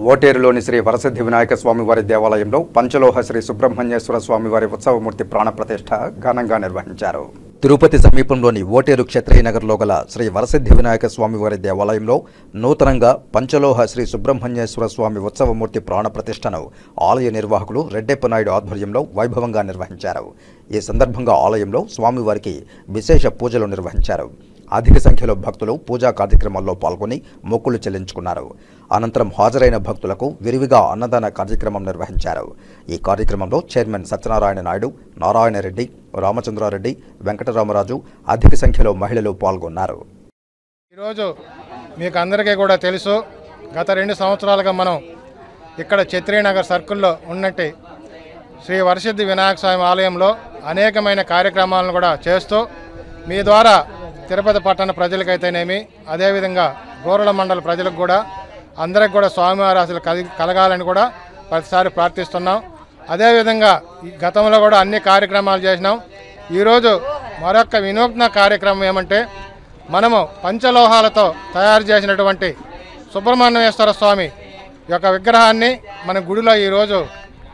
ఓటేరులోని శ్రీ వరసిద్ధి వినాయక స్వామివారి దేవాలయంలో పంచలోహ శ్రీ సుబ్రహ్మణ్యేశ్వర స్వామివారి ఉత్సవమూర్తి ప్రాణప్రతిష్ఠ ఘనంగా నిర్వహించారు. తిరుపతి సమీపంలోని ఓటేరు క్షత్రియనగర్లో గల శ్రీ వరసిద్ధి వినాయక స్వామివారి దేవాలయంలో నూతనంగా పంచలోహ శ్రీ సుబ్రహ్మణ్యేశ్వర స్వామి ఉత్సవమూర్తి ప్రాణప్రతిష్ఠను ఆలయ నిర్వాహకులు రెడ్డెప్పనాయుడు ఆధ్వర్యంలో వైభవంగా నిర్వహించారు. ఈ సందర్భంగా ఆలయంలో స్వామివారికి విశేష పూజలు నిర్వహించారు. అధిక సంఖ్యలో భక్తులు పూజా కార్యక్రమాల్లో పాల్గొని మొక్కులు చెల్లించుకున్నారు. అనంతరం హాజరైన భక్తులకు విరివిగా అన్నదాన కార్యక్రమం నిర్వహించారు. ఈ కార్యక్రమంలో చైర్మన్ సత్యనారాయణ నాయుడు, నారాయణరెడ్డి, రామచంద్రారెడ్డి, వెంకటరామరాజు అధిక సంఖ్యలో మహిళలు పాల్గొన్నారు. ఈరోజు మీకు అందరికీ కూడా తెలుసు, గత 2 సంవత్సరాలుగా మనం ఇక్కడ క్షత్రియనగర్ సర్కిల్లో ఉన్నట్టు శ్రీ వరసిద్ధి వినాయక స్వామి ఆలయంలో అనేకమైన కార్యక్రమాలను కూడా చేస్తూ మీ ద్వారా తిరుపతి పట్టణ ప్రజలకైతేనేమి, అదేవిధంగా గోరల మండల ప్రజలకు కూడా అందరికి కూడా స్వామివారి ఆశలు కలగాలని కూడా ప్రతిసారి ప్రార్థిస్తున్నాం. అదేవిధంగా ఈ గతంలో కూడా అన్ని కార్యక్రమాలు చేసినాం. ఈరోజు మరొక వినూత్న కార్యక్రమం ఏమంటే, మనము పంచలోహాలతో తయారు చేసినటువంటి సుబ్రహ్మణ్యేశ్వర స్వామి యొక్క విగ్రహాన్ని మన గుడిలో ఈరోజు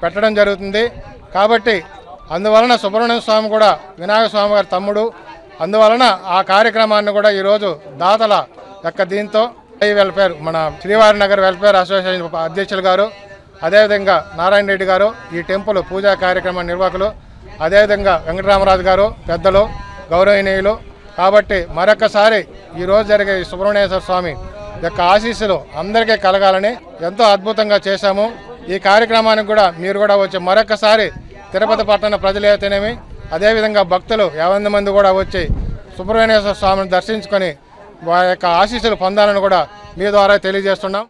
పెట్టడం జరుగుతుంది. కాబట్టి అందువలన సుబ్రహ్మణ్య స్వామి కూడా వినాయక స్వామి గారి తమ్ముడు, అందువలన ఆ కార్యక్రమాన్ని కూడా ఈరోజు దాతల యొక్క దీంతో వెల్ఫేర్ మన శ్రీవారి నగర్ వెల్ఫేర్ అసోసియేషన్ అధ్యక్షులు గారు, అదేవిధంగా నారాయణ రెడ్డి గారు, ఈ టెంపుల్ పూజా కార్యక్రమ నిర్వాహకులు, అదేవిధంగా వెంకటరామరాజు గారు పెద్దలు గౌరవనీయులు. కాబట్టి మరొకసారి ఈరోజు జరిగే సుబ్రహ్మణ్యేశ్వర స్వామి యొక్క ఆశీస్సులు అందరికీ కలగాలని ఎంతో అద్భుతంగా చేశాము. ఈ కార్యక్రమానికి కూడా మీరు కూడా వచ్చి మరొకసారి తిరుపతి పట్టణ ప్రజలైతేనేమి, అదేవిధంగా భక్తులు 50 మంది కూడా వచ్చి సుబ్రహ్మణ్యేశ్వర స్వామిని దర్శించుకొని వారి యొక్క ఆశీస్సులు పొందాలని కూడా మీ ద్వారా తెలియజేస్తున్నాం.